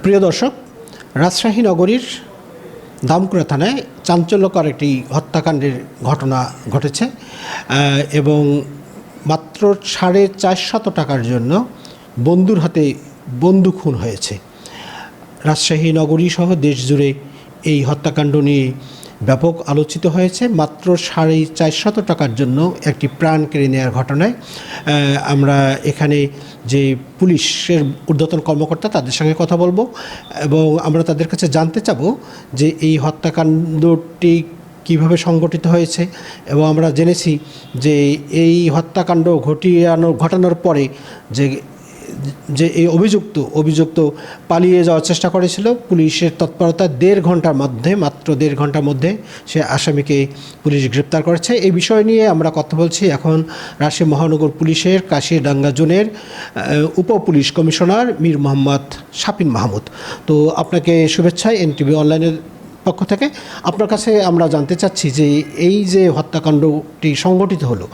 প্রিয় দর্শক, রাজশাহী নগরীর দামকুড়া থানায় চাঞ্চল্যকর একটি হত্যাকাণ্ডের ঘটনা ঘটেছে এবং মাত্র 450 টাকার জন্য বন্ধুর হাতে বন্ধু খুন হয়েছে। রাজশাহী নগরী সহ দেশ জুড়ে এই হত্যাকাণ্ড নিয়ে ব্যাপক আলোচিত হয়েছে। মাত্র 450 টাকার জন্য একটি প্রাণ কেড়ে নেওয়ার ঘটনায় আমরা এখানে যে পুলিশের ঊর্ধ্বতন কর্মকর্তা তাদের সঙ্গে কথা বলবো এবং আমরা তাদের কাছে জানতে চাবো যে এই হত্যাকাণ্ডটি কিভাবে সংগঠিত হয়েছে। এবং আমরা জেনেছি যে এই হত্যাকাণ্ড ঘটানোর পরে যে এই অভিযুক্ত পালিয়ে যাওয়ার চেষ্টা করেছিল। পুলিশের তৎপরতা মাত্র দেড় ঘন্টার মধ্যে সে আসামিকে পুলিশ গ্রেপ্তার করেছে। এই বিষয় নিয়ে আমরা কথা বলছি এখন রাজশাহী মহানগর পুলিশের কাশিয়াডাঙ্গা জোনের উপপুলিশ কমিশনার মীর মোহাম্মদ শাফিন মাহমুদ। তো আপনাকে শুভেচ্ছা এনটিভি অনলাইনের পক্ষ থেকে। আপনার কাছে আমরা জানতে চাচ্ছি যে এই যে হত্যাকাণ্ডটি সংঘটিত হলো,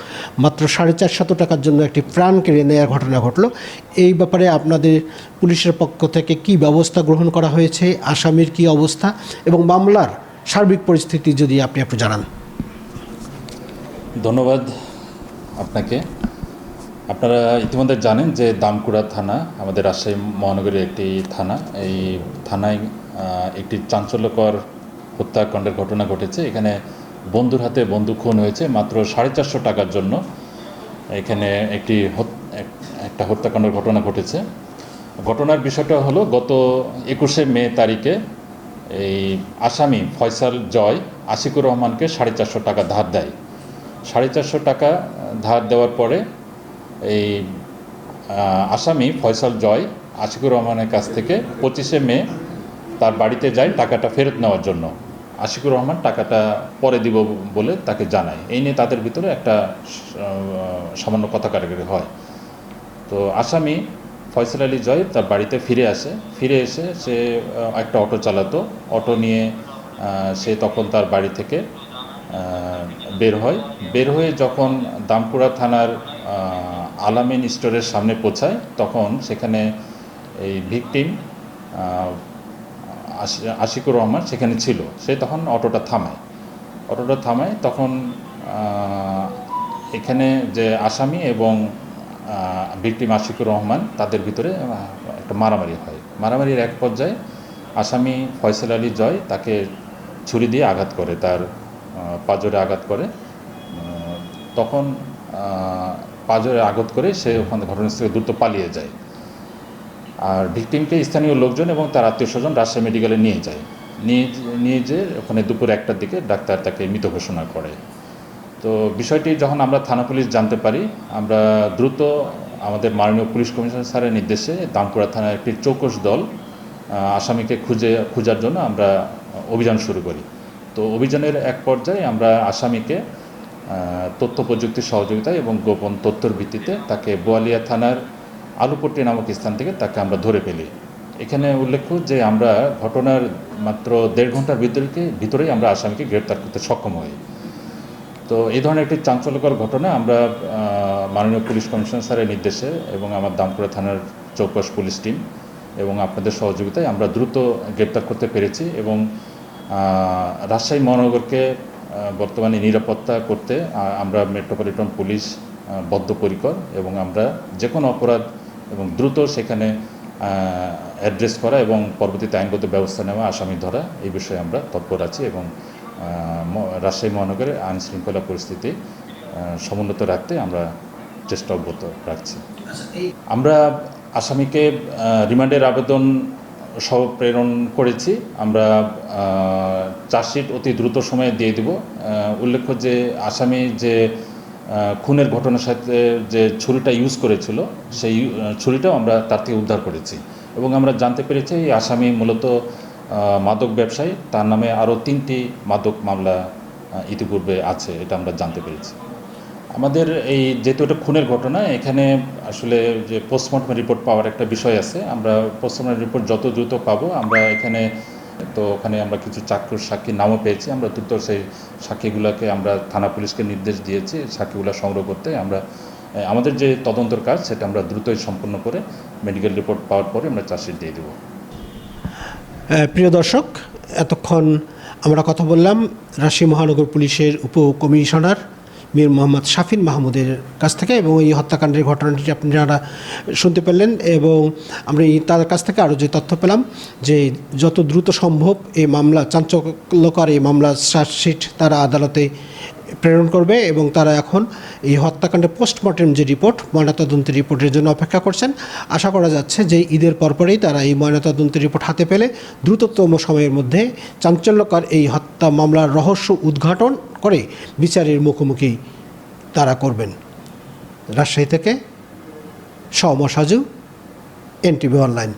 মাত্র 450 টাকার জন্য একটি প্রাণ কেড়ে নেওয়ার ঘটনা ঘটলো, এই ব্যাপারে আপনাদের পুলিশের পক্ষ থেকে কি ব্যবস্থা গ্রহণ করা হয়েছে, আসামির কি অবস্থা এবং মামলার সার্বিক পরিস্থিতি যদি আপনি একটু জানান। ধন্যবাদ আপনাকে। আপনারা ইতিমধ্যে জানেন যে দামকুড়া থানা আমাদের রাজশাহী মহানগরীর একটি থানা। এই থানায় একটি চাঞ্চল্যকর হত্যাকাণ্ডের ঘটনা ঘটেছে। এখানে বন্ধুর হাতে বন্ধু খুন হয়েছে মাত্র 450 টাকার জন্য। এখানে একটা হত্যাকাণ্ডের ঘটনা ঘটেছে। ঘটনার বিষয়টা হলো, গত 21শে মে তারিখে এই আসামি ফয়সাল জয় আশিকুর রহমানকে 450 টাকা ধার দেয়। 450 টাকা ধার দেওয়ার পরে এই আসামি ফয়সাল জয় আশিকুর রহমানের কাছ থেকে 25শে মে তার বাড়িতে যায় টাকাটা ফেরত নেওয়ার জন্য। আশিকুর রহমান টাকাটা পরে দিব বলে তাকে জানায়। এই নিয়ে তাদের ভিতরে একটা সামান্য কথা কাটাকাটি হয়। তো আসামি ফয়সাল আলী জয় তার বাড়িতে ফিরে এসে সে একটা অটো চালাতো। অটো নিয়ে সে তখন তার বাড়ি থেকে বের হয়ে যখন দামকুড়া থানার আলামিন স্টোরের সামনে পৌঁছায়, তখন সেখানে এই ভিকটিম আশিকুর রহমান সেখানে ছিল। সে তখন অটোটা থামায়। তখন এখানে যে আসামি এবং ভিকটিম আশিকুর রহমান তাদের ভিতরে একটা মারামারি হয়। মারামারির এক পর্যায়ে আসামি ফয়সাল আলী জয় তাকে ছুরি দিয়ে আঘাত করে, তার পাঁজরে আঘাত করে। তখন পাঁজরে আঘাত করে সে ওখানে ঘটনাস্থল থেকে দ্রুত পালিয়ে যায়। আর ভিকটিমকে স্থানীয় লোকজন এবং তার আত্মীয় স্বজন রাজশাহী মেডিকেলে নিয়ে যেয়ে ওখানে দুপুর 1টার দিকে ডাক্তার তাকে মৃত ঘোষণা করে। তো বিষয়টি যখন আমরা থানা পুলিশ জানতে পারি, আমরা দ্রুত আমাদের মাননীয় পুলিশ কমিশনার স্যারের নির্দেশে দামকুড়া থানার একটি চৌকস দল আসামিকে খোঁজার জন্য আমরা অভিযান শুরু করি। তো অভিযানের এক পর্যায়ে আমরা আসামিকে তথ্য প্রযুক্তির সহযোগিতায় এবং গোপন তথ্যের ভিত্তিতে তাকে বোয়ালিয়া থানার আলুপট্টি নামক স্থান থেকে তাকে আমরা ধরে ফেলি। এখানে উল্লেখ্য যে আমরা ঘটনার মাত্র 1.5 ঘন্টার ভিতরেই আমরা আসামিকে গ্রেপ্তার করতে সক্ষম হই। তো এই ধরনের একটি চাঞ্চল্যকর ঘটনা আমরা মাননীয় পুলিশ কমিশনার স্যারের নির্দেশে এবং আমার দামকুড়া থানার চৌকস পুলিশ টিম এবং আপনাদের সহযোগিতায় আমরা দ্রুত গ্রেপ্তার করতে পেরেছি। এবং রাজশাহী মহানগরকে বর্তমানে নিরাপত্তা করতে আমরা মেট্রোপলিটন পুলিশ বদ্ধপরিকর এবং আমরা যে কোনো অপরাধ এবং দ্রুত সেখানে অ্যাড্রেস করা এবং পরবর্তীতে আইনগত ব্যবস্থা নেওয়া, আসামি ধরা, এই বিষয়ে আমরা তৎপর আছি এবং রাজশাহী মহানগরের আইনশৃঙ্খলা পরিস্থিতি সমুন্নত রাখতে আমরা চেষ্টা অব্যাহত রাখছি। আমরা আসামিকে রিমান্ডের আবেদন সহ প্রেরণ করেছি। আমরা চার্জশিট অতি দ্রুত সময়ে দিয়ে দেব। উল্লেখ্য যে আসামি যে খুনের ঘটনার সাথে যে ছুরিটা ইউজ করেছিল, সেই ছুরিটাও আমরা তার থেকে উদ্ধার করেছি এবং আমরা জানতে পেরেছি এই আসামি মূলত মাদক ব্যবসায়ী। তার নামে আরও 3টি মাদক মামলা ইতিপূর্বে আছে, এটা আমরা জানতে পেরেছি। আমাদের এই যেহেতু এটা খুনের ঘটনা, এখানে আসলে যে পোস্টমর্টম রিপোর্ট পাওয়ার একটা বিষয় আছে। আমরা পোস্টমর্টম রিপোর্ট যত দ্রুত পাবো আমরা ওখানে আমরা কিছু চাক্ষুষ সাক্ষীর নামও পেয়েছি। আমরা দ্রুত সেই সাক্ষীগুলোকে আমরা থানা পুলিশকে নির্দেশ দিয়েছি সাক্ষীগুলো সংগ্রহ করতে। আমাদের যে তদন্তর কাজ সেটা আমরা দ্রুতই সম্পন্ন করে মেডিকেল রিপোর্ট পাওয়ার পরে আমরা চার্জশিট দিয়ে দেবো। প্রিয় দর্শক, এতক্ষণ আমরা কথা বললাম রাজশাহী মহানগর পুলিশের উপকমিশনার মীর মোহাম্মদ শাফিন মাহমুদের কাছ থেকে, এবং এই হত্যাকাণ্ডের ঘটনাটি আপনারা শুনতে পেলেন। এবং আমরা তার কাছ থেকে আরও যে তথ্য পেলাম যে যত দ্রুত সম্ভব এই মামলা, চাঞ্চল্যকর এই মামলার চার্জশিট তারা আদালতে প্রেরণ করবে, এবং তারা এখন এই হত্যাকাণ্ডের পোস্টমর্টেম যে রিপোর্ট, ময়নাতদন্তের রিপোর্টের জন্য অপেক্ষা করছেন। আশা করা যাচ্ছে যে ঈদের পরপরই তারা এই ময়নাতদন্তের রিপোর্ট হাতে পেলে দ্রুততম সময়ের মধ্যে চাঞ্চল্যকর এই হত্যা মামলার রহস্য উদ্ঘাটন করে বিচারের মুখোমুখি তারা করবেন। রাজশাহী থেকে সৌম্য সাজু, NTV অনলাইন।